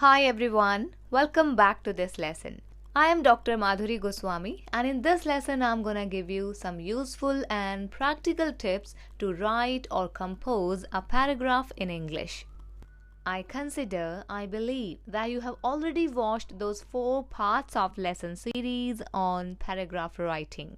Hi everyone, welcome back to this lesson. I am Dr. Madhuri Goswami, and in this lesson I'm gonna give you some useful and practical tips to write or compose a paragraph in English. I believe that you have already watched those 4 parts of lesson series on paragraph writing.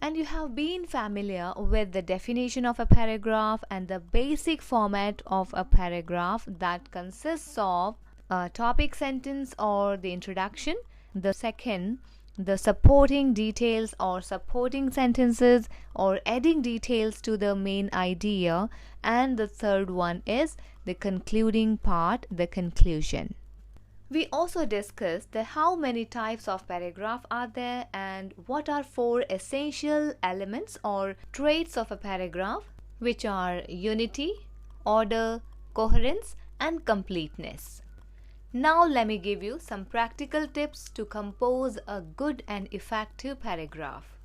And you have been familiar with the definition of a paragraph and the basic format of a paragraph that consists of a topic sentence or the introduction, the second, the supporting details or supporting sentences or adding details to the main idea, and the third one is the concluding part, the conclusion. We also discussed how many types of paragraph are there and what are 4 essential elements or traits of a paragraph, which are unity, order, coherence, and completeness. Now let me give you some practical tips to compose a good and effective paragraph.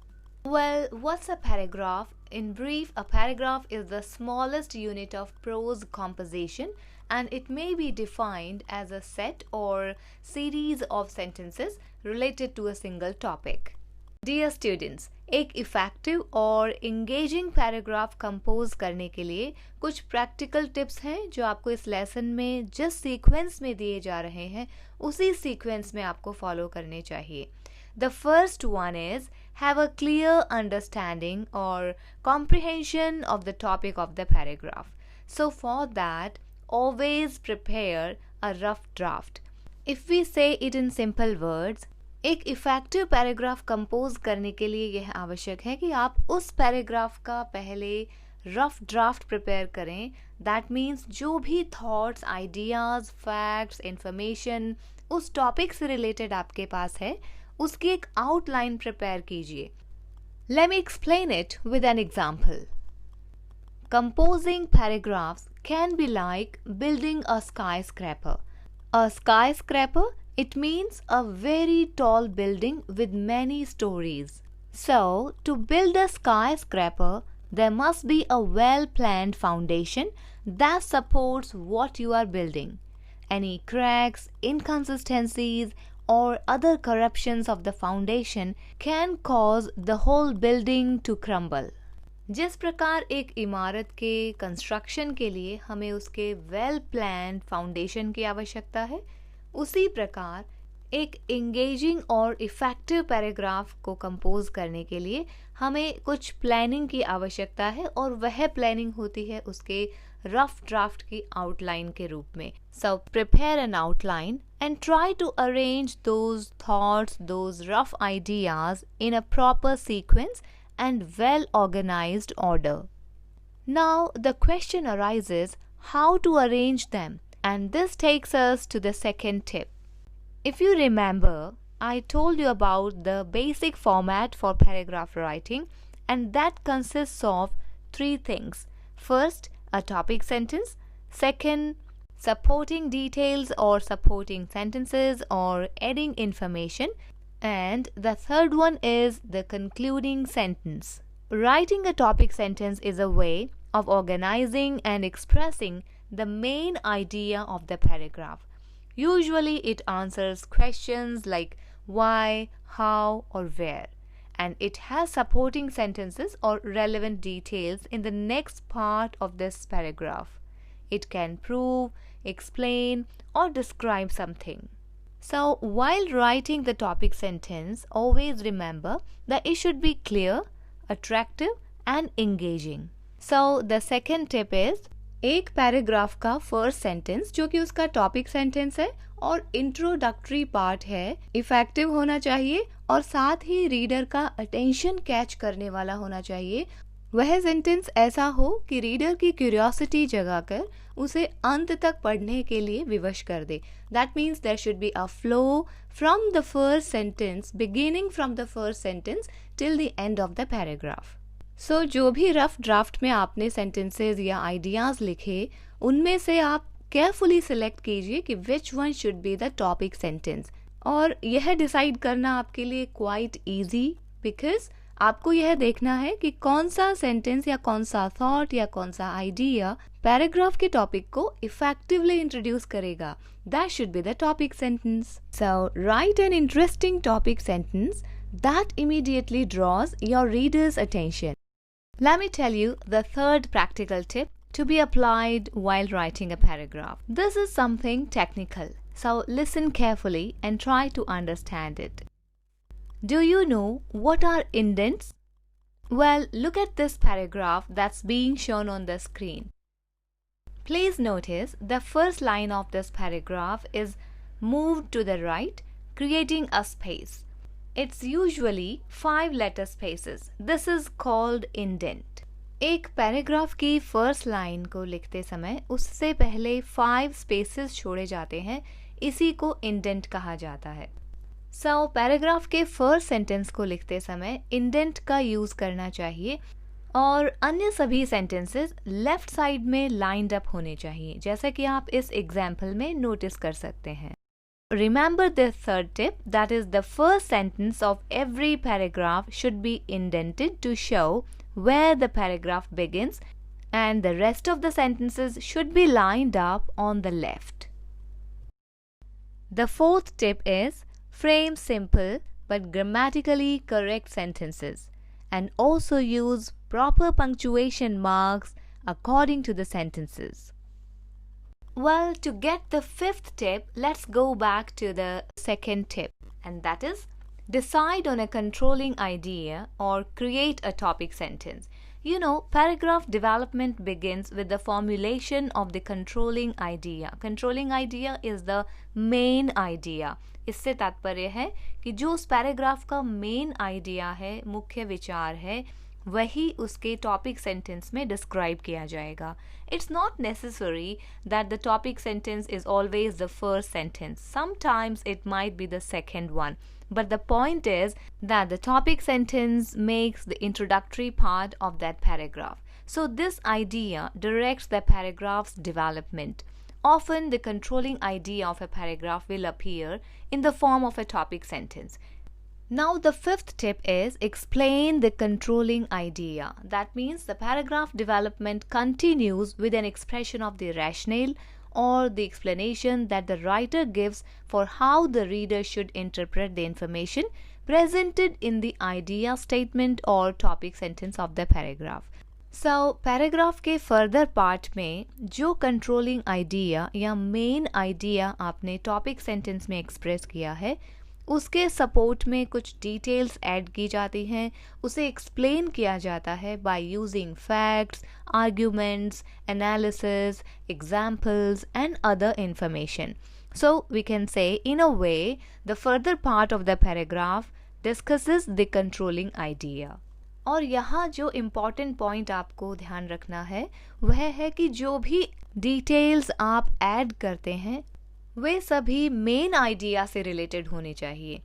Well, what's a paragraph? In brief, a paragraph is the smallest unit of prose composition, and it may be defined as a set or series of sentences related to a single topic. Dear students, एक effective और engaging paragraph compose करने के लिए कुछ practical tips हैं जो आपको इस लेसन में जिस सीक्वेंस में दिए जा रहे हैं उसी सीक्वेंस में आपको फॉलो करने चाहिए. The first one is have a clear understanding or comprehension of the topic of the paragraph. So for that, always prepare a rough draft. If we say it in simple words, एक effective paragraph compose करने के लिए यह आवश्यक है कि आप उस पैराग्राफ का पहले रफ ड्राफ्ट प्रिपेयर करें. दैट मीन्स जो भी थॉट्स, आइडियाज़, फैक्ट्स, इंफॉर्मेशन उस टॉपिक से रिलेटेड आपके पास है उसकी एक आउटलाइन प्रिपेयर कीजिए. Let me explain it with an example. Composing paragraphs can be like building a skyscraper. A skyscraper, it means a very tall building with many stories. So, to build a skyscraper, there must be a well-planned foundation that supports what you are building. Any cracks, inconsistencies, or other corruptions of the foundation can cause the whole building to crumble. जिस प्रकार एक इमारत के construction के लिए हमें उसके well planned foundation की आवश्यकता है, उसी प्रकार एक इंगेजिंग और इफेक्टिव पैराग्राफ को कंपोज करने के लिए हमें कुछ प्लानिंग की आवश्यकता है और वह प्लानिंग होती है उसके रफ ड्राफ्ट की आउटलाइन के रूप में. So prepare an outline and try to arrange those thoughts, those rough ideas in a proper sequence and well-organized order. Now the question arises how to arrange them, and this takes us to the second tip. If you remember, I told you about the basic format for paragraph writing, and that consists of 3 things. First, a topic sentence. Second, supporting details or supporting sentences or adding information. And the third one is the concluding sentence. Writing a topic sentence is a way of organizing and expressing the main idea of the paragraph. Usually it answers questions like why, how, or where. And it has supporting sentences or relevant details in the next part of this paragraph. It can prove, explain, or describe something. So, while writing the topic sentence, always remember that it should be clear, attractive, and engaging. So, the second tip is एक paragraph का first sentence जो कि उसका topic sentence है और introductory part है, effective होना चाहिए और साथ ही रीडर का अटेंशन कैच करने वाला होना चाहिए. वह सेंटेंस ऐसा हो कि रीडर की क्यूरियोसिटी जगाकर उसे अंत तक पढ़ने के लिए विवश कर दे. That means there should be a flow from the first sentence, beginning from the first sentence till the end of the paragraph. So जो भी रफ ड्राफ्ट में आपने सेंटेंसेज या आइडियाज़ लिखे, उनमें से आप केयरफुली सिलेक्ट कीजिए कि which one should be the topic sentence. और यह डिसाइड करना आपके लिए क्वाइट ईजी बिकॉज आपको यह देखना है कि कौन सा सेंटेंस या कौन सा थॉट या कौन सा आइडिया पैराग्राफ के टॉपिक को इफेक्टिवली इंट्रोड्यूस करेगा. That should be the topic sentence. So, write an interesting topic sentence that immediately draws your reader's attention. Let me tell you the third practical tip to be applied while writing a paragraph. This is something technical, so listen carefully and try to understand it. Do you know what are indents? Well, look at this paragraph that's being shown on the screen. Please notice the first line of this paragraph is moved to the right, creating a space. It's usually 5-letter spaces. This is called indent. एक paragraph की first line को लिखते समय उससे पहले 5 spaces छोड़े जाते हैं. इसी को इंडेंट कहा जाता है. सो पैराग्राफ के फर्स्ट सेंटेंस को लिखते समय इंडेंट का यूज करना चाहिए और अन्य सभी सेंटेंसेस लेफ्ट साइड में लाइंड अप होने चाहिए, जैसा कि आप इस एग्जाम्पल में नोटिस कर सकते हैं. Remember the third tip, that is the first sentence of every paragraph should be indented to show where the paragraph begins and the rest of the sentences should be lined up on the left. The fourth tip is frame simple but grammatically correct sentences and also use proper punctuation marks according to the sentences. Well, to get the fifth tip, let's go back to the second tip, and that is decide on a controlling idea or create a topic sentence. You know, paragraph development begins with the formulation of the controlling idea. Controlling idea is the main idea. इससे तात्पर्य है कि जो उस paragraph का main idea है, मुख्य विचार है, वही उसके टॉपिक सेंटेंस में डिस्क्राइब किया जाएगा. It's not necessary that the topic sentence is always the first sentence. Sometimes it might be the second one. But the point is that the topic sentence makes the introductory part of that paragraph. So this idea directs the paragraph's development. Often the controlling idea of a paragraph will appear in the form of a topic sentence. Now the fifth tip is explain the controlling idea. That means the paragraph development continues with an expression of the rationale or the explanation that the writer gives for how the reader should interpret the information presented in the idea statement or topic sentence of the paragraph. So, paragraph के further part में जो controlling idea या main idea आपने topic sentence में express किया है, उसके support में कुछ डिटेल्स ऐड की जाती हैं. उसे एक्सप्लेन किया जाता है by using facts, arguments, analysis, examples and other information. So we can say in a way the further part of the paragraph discusses the controlling idea. और यहाँ जो इम्पॉर्टेंट पॉइंट आपको ध्यान रखना है वह है कि जो भी डिटेल्स आप ऐड करते हैं वे सभी मेन आइडिया से रिलेटेड होने चाहिए,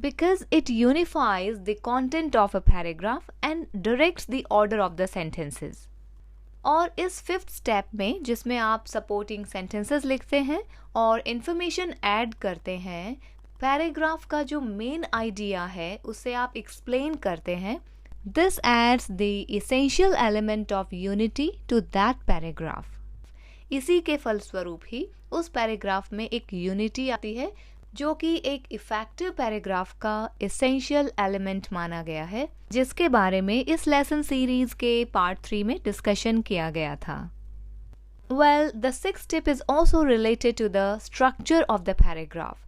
because it unifies the content of a paragraph and directs the order of the sentences. और इस फिफ्थ स्टेप में जिसमें आप सपोर्टिंग सेंटेंसेस लिखते हैं और इंफॉर्मेशन ऐड करते हैं, पैराग्राफ का जो मेन आइडिया है उसे आप एक्सप्लेन करते हैं. This aids the essential element of unity to that paragraph. इसी के फलस्वरूप ही उस पैराग्राफ में एक यूनिटी आती है जो कि एक इफेक्टिव पैराग्राफ का एसेंशियल एलिमेंट माना गया है, जिसके बारे में इस लेसन सीरीज के पार्ट 3 में डिस्कशन किया गया था. Well, the sixth tip is also related to the structure of the paragraph.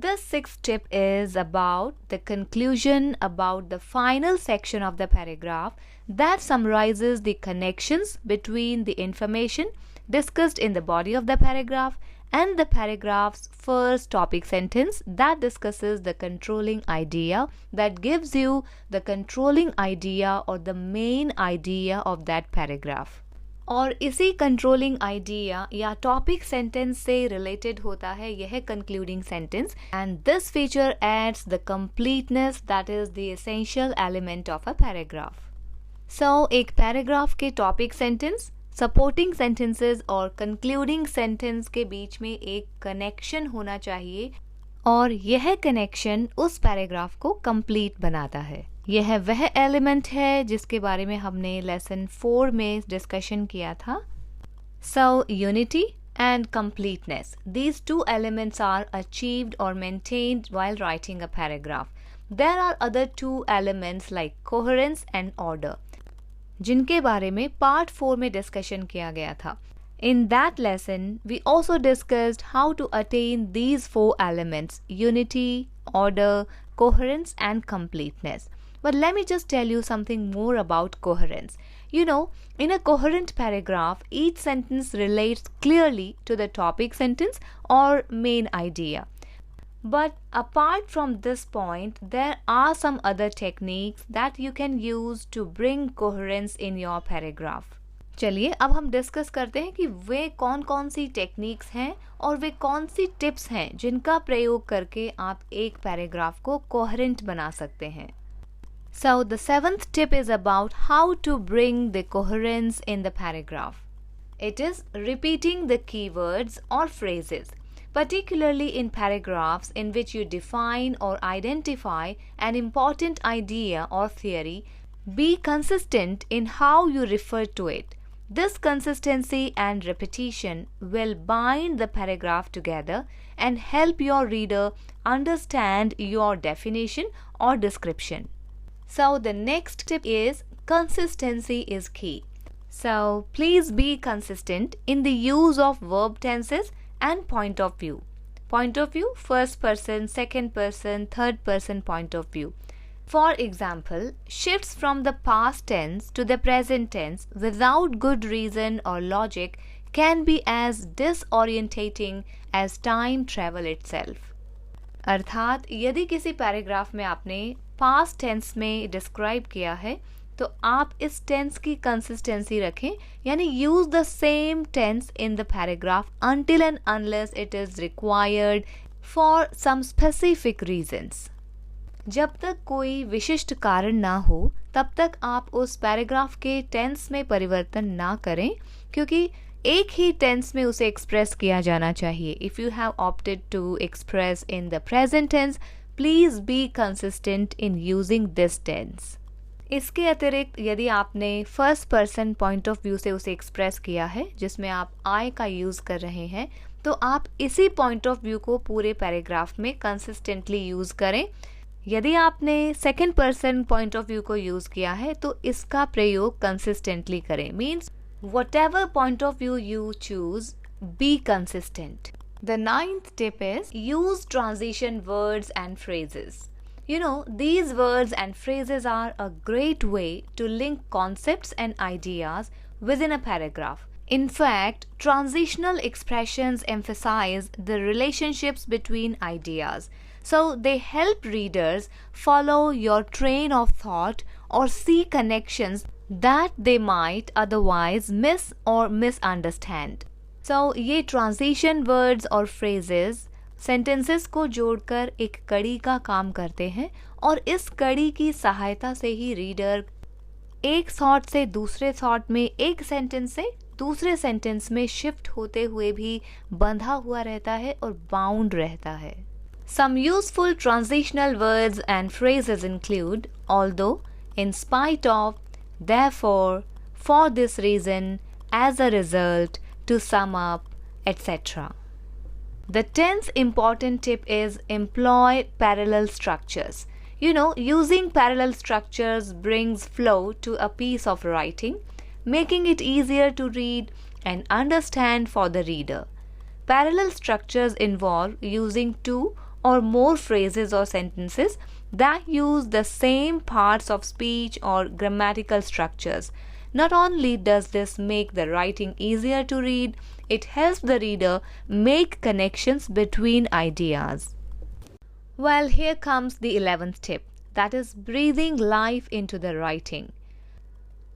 This sixth tip is about the conclusion, about the final section of the paragraph that summarizes the connections between the information discussed in the body of the paragraph and the paragraph's first topic sentence that discusses the controlling idea, that gives you the controlling idea or the main idea of that paragraph. और इसी controlling idea या topic sentence से related होता है यह concluding sentence, and this feature adds the completeness that is the essential element of a paragraph. So एक paragraph के topic sentence, supporting sentences और कंक्लूडिंग सेंटेंस के बीच में एक कनेक्शन होना चाहिए और यह कनेक्शन उस पैराग्राफ को कंप्लीट बनाता है. यह वह एलिमेंट है जिसके बारे में हमने लेसन 4 में डिस्कशन किया था. So, unity and completeness. These two elements are achieved or maintained while writing a paragraph. There are other two elements like coherence and order, जिनके बारे में पार्ट 4 में डिस्कशन किया गया था. In that lesson, we also discussed how to attain these 4 elements: unity, order, coherence, and completeness. But let me just tell you something more about coherence. You know, in a coherent paragraph, each sentence relates clearly to the topic sentence or main idea. But apart from this point, there are some other techniques that you can use to bring coherence in your paragraph. चलिए अब हम discuss करते हैं कि वे कौन कौन सी techniques हैं और वे कौन सी टिप्स हैं जिनका प्रयोग करके आप एक पैराग्राफ को कोहेरेंट बना सकते हैं. So the 7th tip is about how to bring the coherence in the paragraph. It is repeating the keywords or phrases, particularly in paragraphs in which you define or identify an important idea or theory. Be consistent in how you refer to it. This consistency and repetition will bind the paragraph together and help your reader understand your definition or description. So the next tip is consistency is key. So please be consistent in the use of verb tenses and point of view. Point of view, first person, second person, third person point of view. For example, shifts from the past tense to the present tense without good reason or logic can be as disorientating as time travel itself. अर्थात यदि किसी paragraph में आपने past tense में describe किया है तो आप इस टेंस की कंसिस्टेंसी रखें, यानी use the same tense in the paragraph until and unless it is required for some specific reasons. जब तक कोई विशिष्ट कारण ना हो तब तक आप उस पैराग्राफ के टेंस में परिवर्तन ना करें, क्योंकि एक ही टेंस में उसे एक्सप्रेस किया जाना चाहिए. If you have opted to express in the present tense, please be consistent in using this tense. इसके अतिरिक्त यदि आपने first person point of view से उसे एक्सप्रेस किया है जिसमें आप आई का यूज़ कर रहे हैं, तो आप इसी पॉइंट ऑफ व्यू को पूरे पैराग्राफ में कंसिस्टेंटली यूज़ करें. यदि आपने second person point of view को यूज़ किया है तो इसका प्रयोग कंसिस्टेंटली करें. Means whatever point of view you choose, be consistent. The 9th tip is use transition words and phrases. You know, these words and phrases are a great way to link concepts and ideas within a paragraph. In fact, transitional expressions emphasize the relationships between ideas. So they help readers follow your train of thought or see connections that they might otherwise miss or misunderstand. So ये transition words और phrases sentences को जोड़कर एक कड़ी का काम करते हैं और इस कड़ी की सहायता से ही रीडर एक थॉट से दूसरे थॉट में, एक सेंटेंस से दूसरे सेंटेंस में शिफ्ट होते हुए भी बंधा हुआ रहता है और बाउंड रहता है. Some useful transitional words and phrases include although, in spite of, therefore, for this reason, as a result, to sum up, etc. The 10th important tip is employ parallel structures. You know, using parallel structures brings flow to a piece of writing, making it easier to read and understand for the reader. Parallel structures involve using two or more phrases or sentences that use the same parts of speech or grammatical structures. Not only does this make the writing easier to read, it helps the reader make connections between ideas. Well, here comes the 11th tip, that is breathing life into the writing.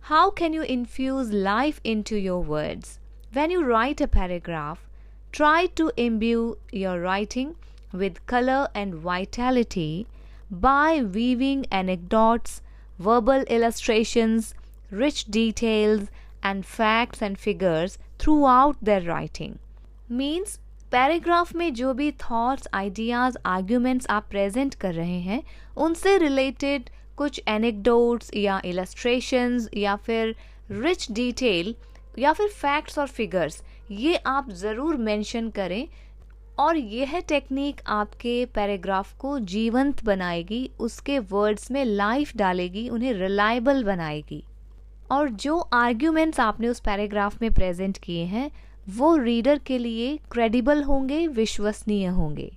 How can you infuse life into your words? When you write a paragraph, try to imbue your writing with color and vitality by weaving anecdotes, verbal illustrations, rich details, and facts and figures throughout their writing. Means paragraph में जो भी thoughts, ideas, arguments आप present कर रहे हैं उनसे related कुछ anecdotes या इलस्ट्रेशंस या फिर रिच डिटेल या फिर फैक्ट्स और फिगर्स, ये आप ज़रूर मेंशन करें और यह टेक्निक आपके पैराग्राफ को जीवंत बनाएगी, उसके वर्ड्स में लाइफ डालेगी, उन्हें रिलायबल बनाएगी। और जो आर्ग्यूमेंट्स आपने उस पैराग्राफ में प्रेजेंट किए हैं वो रीडर के लिए क्रेडिबल होंगे, विश्वसनीय होंगे।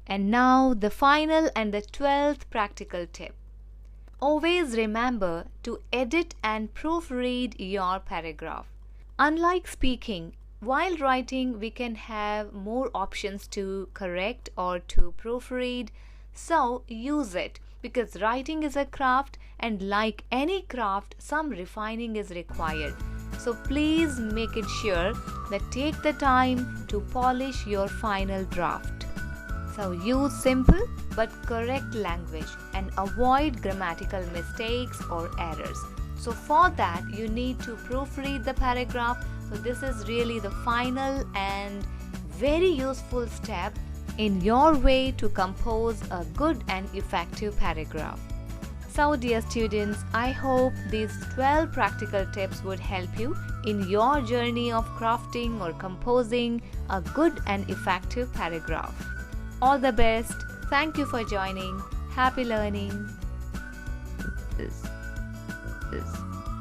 And now the final and the 12th practical tip. Always remember to edit and proofread your paragraph. Unlike speaking, while writing we can have more options to correct or to proofread, so use it because writing is a craft and like any craft, some refining is required. So please make it sure that take the time to polish your final draft. So use simple but correct language and avoid grammatical mistakes or errors. So for that you need to proofread the paragraph. So this is really the final and very useful step in your way to compose a good and effective paragraph. So dear students, I hope these 12 practical tips would help you in your journey of crafting or composing a good and effective paragraph. All the best. Thank you for joining. Happy learning. This.